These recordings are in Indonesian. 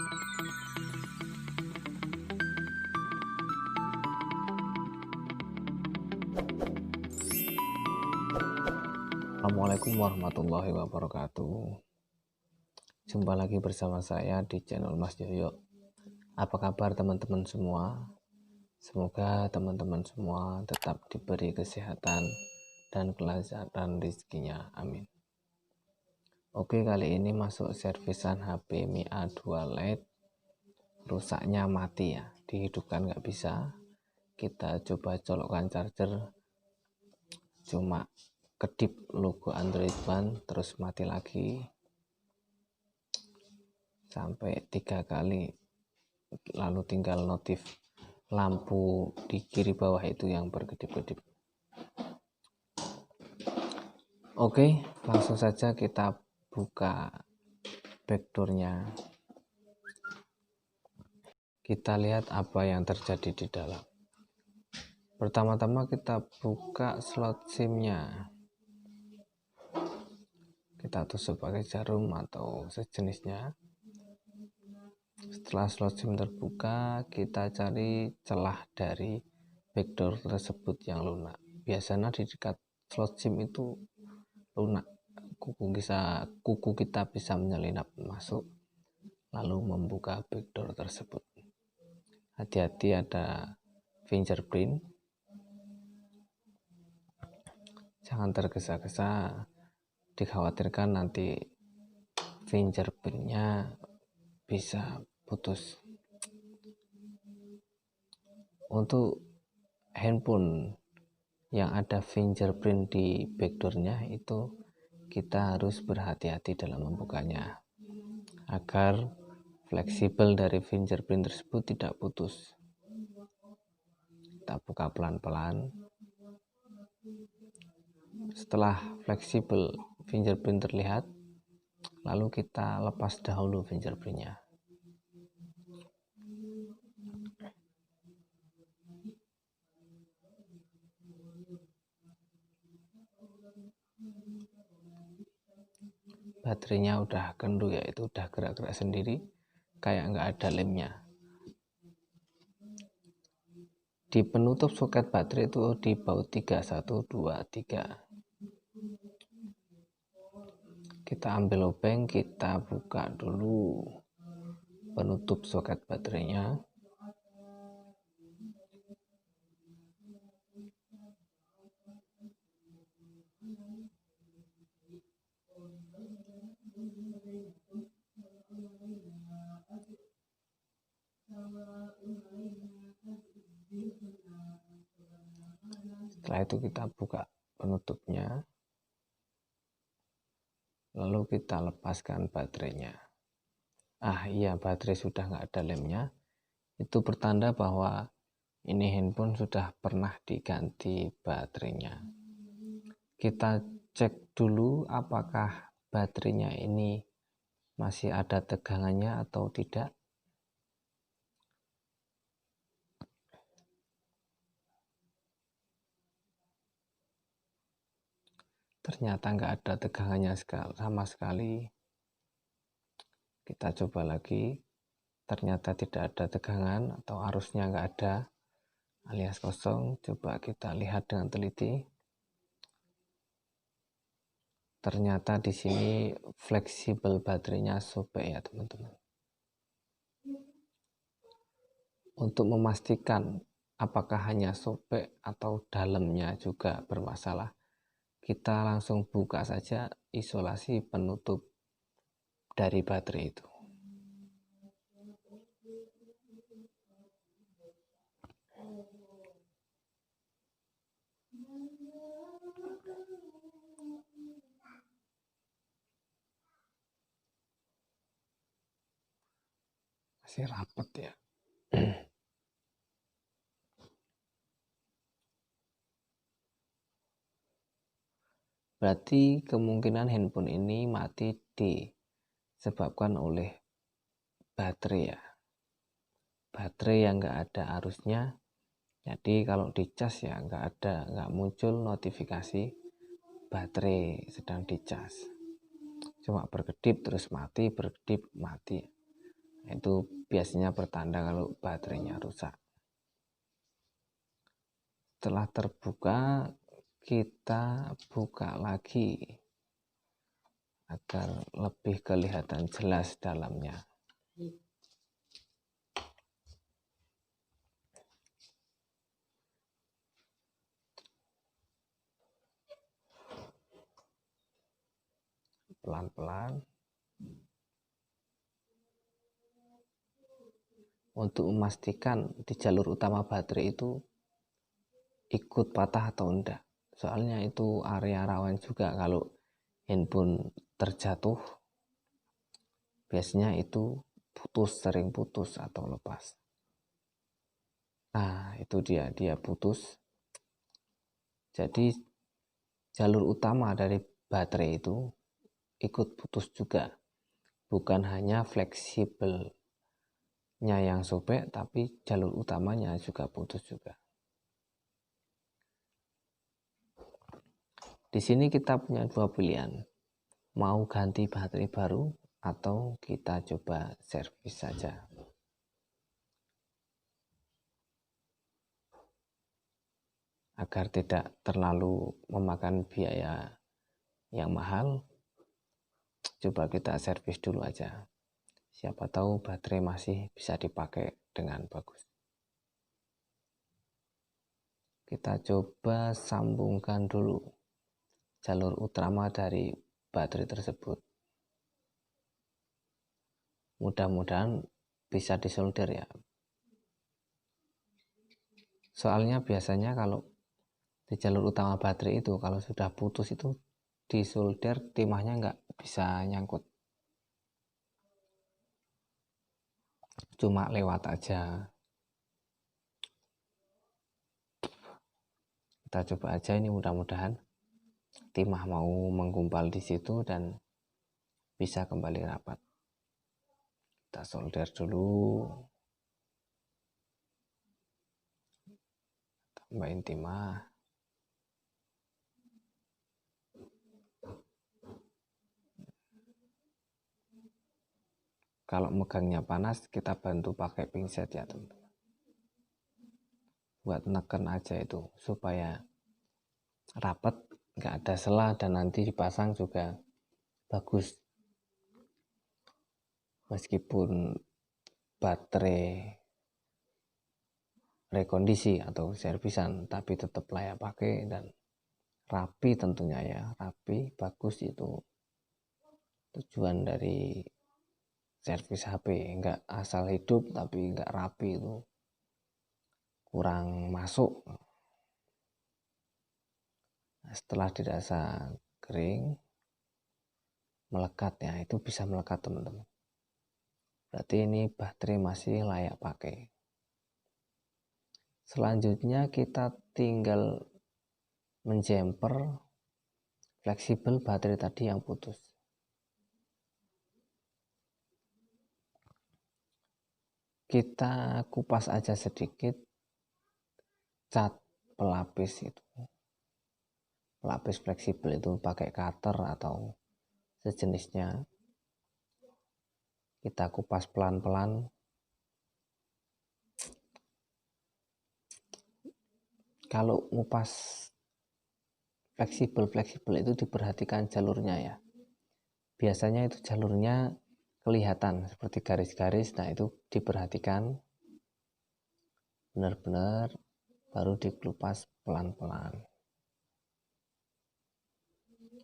Assalamualaikum warahmatullahi wabarakatuh. Jumpa lagi bersama saya di channel Mas Yoyo. Apa kabar teman-teman semua? Semoga teman-teman semua tetap diberi kesehatan dan kelancaran rezekinya. Amin. Oke, kali ini masuk servisan HP Mi A2 Lite. Rusaknya mati ya, dihidupkan nggak bisa. Kita coba colokkan charger, cuma kedip logo Android One, terus mati lagi sampai 3 kali, lalu tinggal notif lampu di kiri bawah itu yang berkedip-kedip. Oke, langsung saja kita buka backdoornya. Kita lihat apa yang terjadi di dalam. Pertama-tama kita buka slot SIM-nya. Kita tusuk pakai jarum atau sejenisnya. Setelah slot SIM terbuka, kita cari celah dari backdoor tersebut yang lunak. Biasanya di dekat slot SIM itu lunak, kuku kita bisa menyelinap masuk lalu membuka backdoor tersebut. Hati-hati, ada fingerprint, jangan tergesa-gesa, dikhawatirkan nanti fingerprintnya bisa putus. Untuk handphone yang ada fingerprint di backdoornya itu kita harus berhati-hati dalam membukanya agar fleksibel dari fingerprint tersebut tidak putus. Kita buka pelan-pelan. Setelah fleksibel fingerprint terlihat, lalu kita lepas dahulu fingerprintnya. Baterainya udah kendu, yaitu udah gerak-gerak sendiri, kayak nggak ada lemnya. Di penutup soket baterai itu di baut 3, 1, 2, 3. Kita ambil lubang, kita buka dulu penutup soket baterainya. Setelah itu kita buka penutupnya, lalu kita lepaskan baterainya. Iya, baterai sudah nggak ada lemnya. Itu pertanda bahwa ini handphone sudah pernah diganti baterainya. Kita cek dulu apakah baterainya ini masih ada tegangannya atau tidak. Ternyata nggak ada tegangannya sama sekali. Kita coba lagi, ternyata tidak ada tegangan atau arusnya nggak ada, alias kosong. Coba kita lihat dengan teliti. Ternyata di sini fleksibel baterainya sobek ya teman-teman. Untuk memastikan apakah hanya sobek atau dalamnya juga bermasalah, kita langsung buka saja isolasi penutup dari baterai itu. Masih rapat ya. Berarti kemungkinan handphone ini mati disebabkan oleh baterai ya. Baterai yang nggak ada arusnya, jadi kalau dicas ya nggak muncul notifikasi baterai sedang dicas. Cuma berkedip terus mati, berkedip mati. Itu biasanya pertanda kalau baterainya rusak. Setelah terbuka, kita buka lagi agar lebih kelihatan jelas dalamnya. Pelan-pelan. Untuk memastikan di jalur utama baterai itu ikut patah atau enggak. Soalnya itu area rawan juga kalau handphone terjatuh. Biasanya itu sering putus atau lepas. Nah, itu dia putus. Jadi jalur utama dari baterai itu ikut putus juga. Bukan hanya fleksibelnya yang sobek, tapi jalur utamanya juga putus juga. Di sini kita punya dua pilihan, mau ganti baterai baru atau kita coba servis saja. Agar tidak terlalu memakan biaya yang mahal, coba kita servis dulu aja. Siapa tahu baterai masih bisa dipakai dengan bagus. Kita coba sambungkan dulu jalur utama dari baterai tersebut. Mudah-mudahan bisa disolder ya. Soalnya biasanya kalau di jalur utama baterai itu kalau sudah putus itu disolder timahnya nggak bisa nyangkut. Cuma lewat aja. Kita coba aja ini, mudah-mudahan timah mau menggumpal di situ dan bisa kembali rapat. Kita solder dulu. Tambahin timah. Kalau megangnya panas, kita bantu pakai pinset ya teman-teman. Buat neken aja itu supaya rapat, nggak ada celah, dan nanti dipasang juga bagus. Meskipun baterai rekondisi atau servisan, tapi tetap layak pakai dan rapi tentunya ya. Rapi, bagus, itu tujuan dari servis HP. Nggak asal hidup tapi nggak rapi, itu kurang masuk. Nah, setelah dirasa kering, melekat ya, itu bisa melekat teman-teman. Berarti ini baterai masih layak pakai. Selanjutnya kita tinggal menjemper fleksibel baterai tadi yang putus. Kita kupas aja sedikit cat pelapis itu. Pelapis fleksibel itu pakai cutter atau sejenisnya. Kita kupas pelan-pelan. Kalau ngupas fleksibel itu diperhatikan jalurnya ya. Biasanya itu jalurnya kelihatan seperti garis-garis. Nah, itu diperhatikan benar-benar, baru dikelupas pelan-pelan.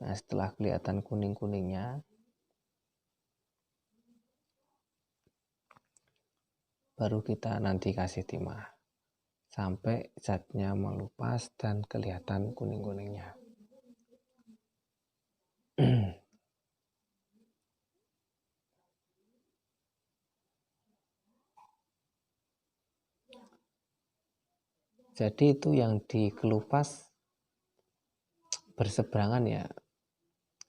Nah, setelah kelihatan kuning-kuningnya, baru kita nanti kasih timah sampai catnya melupas dan kelihatan kuning-kuningnya. Jadi itu yang dikelupas berseberangan ya,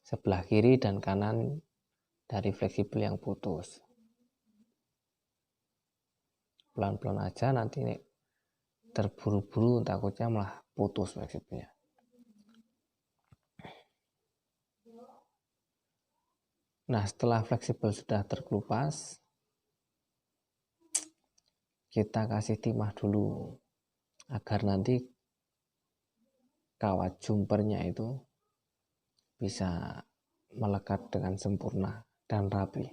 sebelah kiri dan kanan dari fleksibel yang putus. Pelan-pelan aja, nanti terburu-buru takutnya malah putus fleksibelnya. Nah, setelah fleksibel sudah terkelupas, kita kasih timah dulu agar nanti kawat jumpernya itu bisa melekat dengan sempurna dan rapi.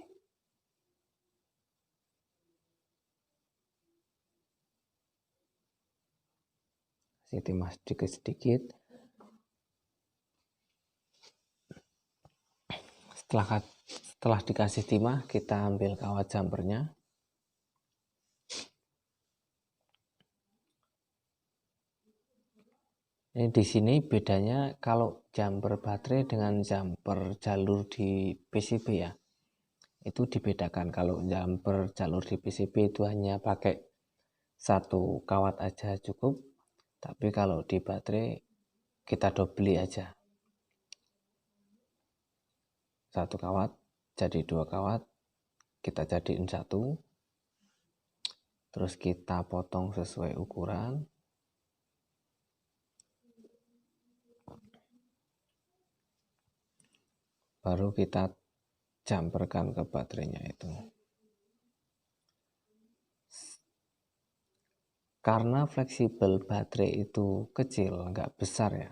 Kasih timah sedikit-sedikit. Setelah dikasih timah, kita ambil kawat jumpernya. Ini di sini bedanya kalau jumper baterai dengan jumper jalur di PCB ya. Itu dibedakan. Kalau jumper jalur di PCB itu hanya pakai satu kawat aja cukup. Tapi kalau di baterai kita dobeli aja. Satu kawat jadi 2 kawat, kita jadiin 1. Terus kita potong sesuai ukuran. Baru kita jumperkan ke baterainya itu. Karena fleksibel baterai itu kecil, nggak besar ya.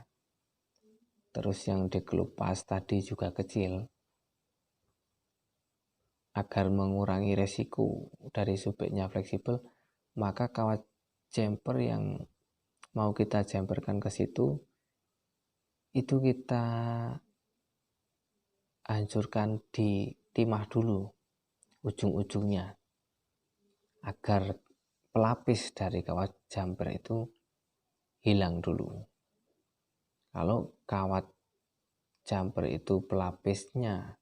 Terus yang dikelupas tadi juga kecil. Agar mengurangi resiko dari subeknya fleksibel, maka kawat jumper yang mau kita jumperkan ke situ, itu kita hancurkan di timah dulu ujung-ujungnya agar pelapis dari kawat jumper itu hilang dulu. Kalau kawat jumper itu pelapisnya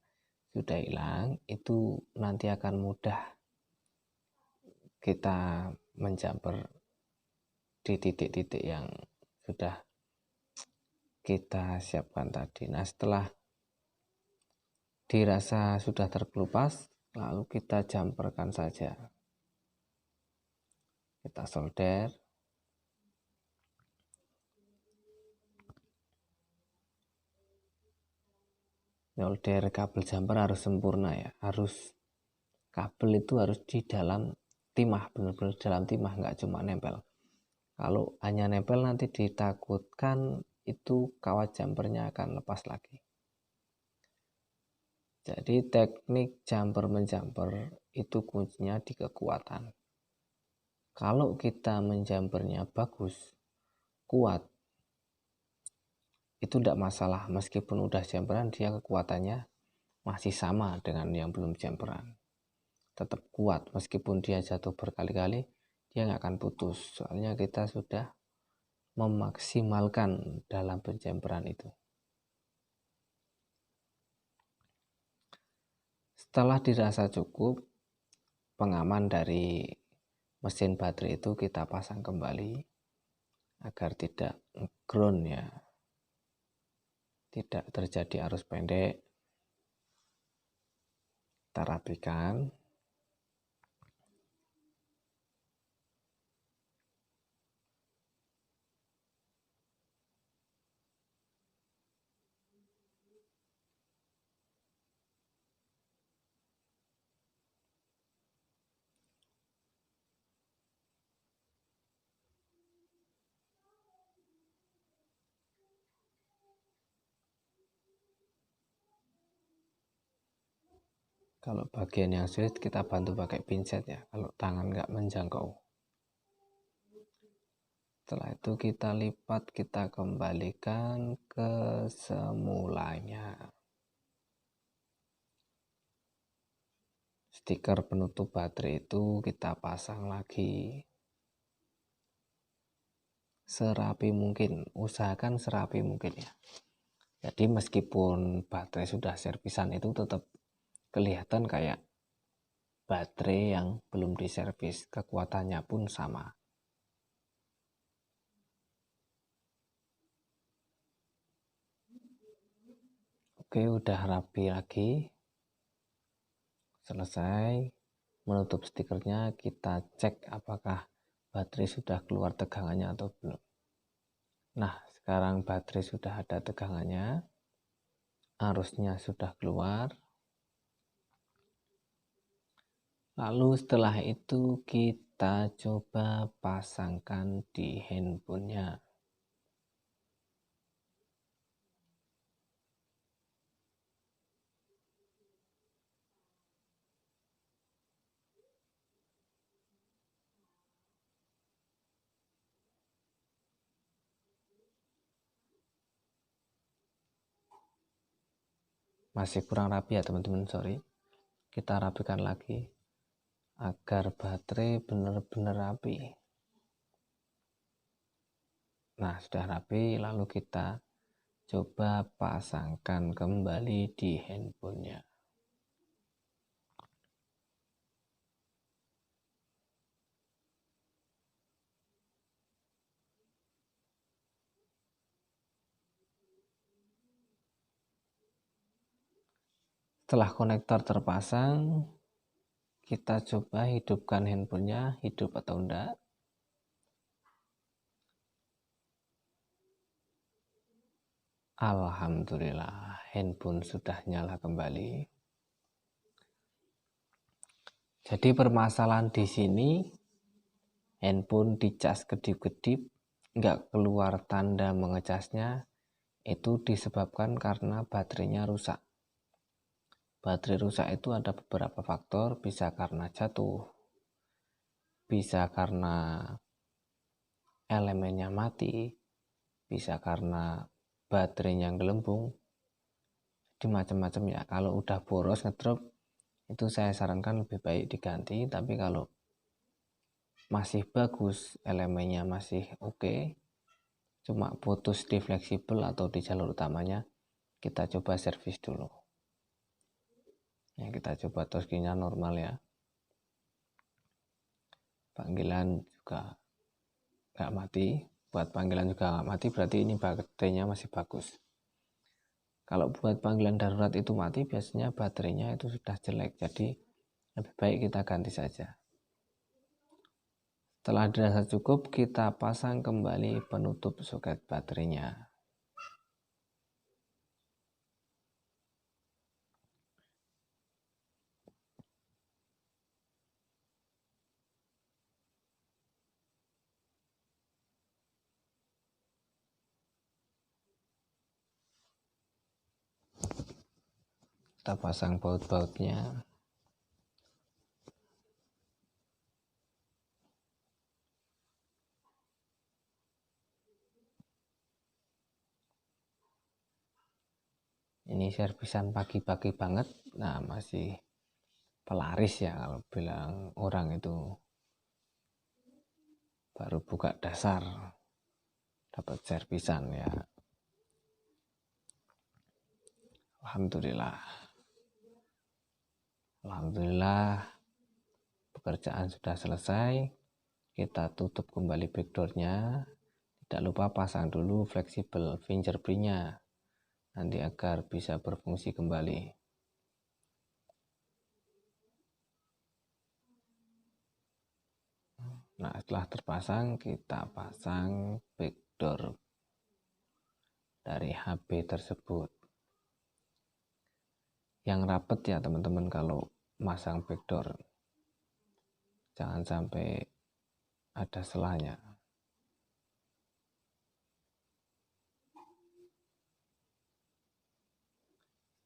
sudah hilang, itu nanti akan mudah kita menjumper di titik-titik yang sudah kita siapkan tadi. Nah, setelah dirasa sudah terkelupas, lalu kita jumperkan saja. Kita solder. Solder kabel jumper harus sempurna ya. Kabel itu harus di dalam timah, benar-benar dalam timah, nggak cuma nempel. Kalau hanya nempel nanti ditakutkan itu kawat jumpernya akan lepas lagi. Jadi teknik jumper menjumper itu kuncinya di kekuatan. Kalau kita menjumpernya bagus, kuat, itu tidak masalah. Meskipun udah jumperan, dia kekuatannya masih sama dengan yang belum jumperan. Tetap kuat, meskipun dia jatuh berkali-kali, dia nggak akan putus. Soalnya kita sudah memaksimalkan dalam penjumperan itu. Setelah dirasa cukup, pengaman dari mesin baterai itu kita pasang kembali agar tidak ground ya, tidak terjadi arus pendek. Kita rapikan. Kalau bagian yang sulit kita bantu pakai pinset ya, kalau tangan nggak menjangkau. Setelah itu kita lipat, kita kembalikan ke semulanya. Stiker penutup baterai itu kita pasang lagi serapi mungkin, usahakan serapi mungkin ya. Jadi meskipun baterai sudah servisan itu tetap kelihatan kayak baterai yang belum diservis, kekuatannya pun sama. Oke, udah rapi lagi. Selesai menutup stikernya, kita cek apakah baterai sudah keluar tegangannya atau belum. Nah, sekarang baterai sudah ada tegangannya, arusnya sudah keluar. Lalu setelah itu kita kita coba pasangkan di handphonenya. Masih kurang rapi ya teman-teman, sorry. Kita rapikan lagi agar baterai benar-benar rapi. Nah, sudah rapi, lalu kita coba pasangkan kembali di handphonenya. Setelah konektor terpasang, kita coba hidupkan handphonenya, hidup atau enggak. Alhamdulillah, handphone sudah nyala kembali. Jadi permasalahan di sini, handphone dicas kedip-kedip, nggak keluar tanda mengecasnya, itu disebabkan karena baterainya rusak. Baterai rusak itu ada beberapa faktor, bisa karena jatuh, bisa karena elemennya mati, bisa karena baterainya gelembung, jadi macam-macam ya. Kalau udah boros ngedrop, itu saya sarankan lebih baik diganti. Tapi kalau masih bagus, elemennya masih oke, cuma putus di fleksibel atau di jalur utamanya, kita coba servis dulu. Ya, kita coba toskinya normal ya. Panggilan juga nggak mati. Buat panggilan juga nggak mati, berarti ini baterainya masih bagus. Kalau buat panggilan darurat itu mati, biasanya baterainya itu sudah jelek. Jadi lebih baik kita ganti saja. Setelah dirasa cukup, kita pasang kembali penutup soket baterainya. Kita pasang baut-bautnya. Ini servisan pagi-pagi banget. Nah, masih pelaris ya kalau bilang orang itu. Baru buka dasar dapat servisan ya. Alhamdulillah pekerjaan sudah selesai. Kita tutup kembali backdoornya. Tidak lupa pasang dulu fleksibel fingerprintnya, nanti agar bisa berfungsi kembali. Nah, setelah terpasang, kita pasang backdoor dari HP tersebut. Yang rapet ya teman-teman kalau masang backdoor, jangan sampai ada selanya.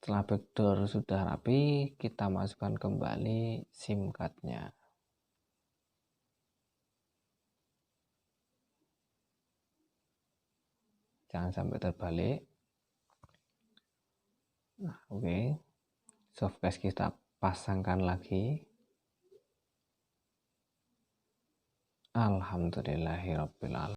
Setelah backdoor sudah rapi, kita masukkan kembali SIM card-nya. Jangan sampai terbalik. Nah, oke. Softcase kita pasangkan lagi. Alhamdulillahirabbil alamin.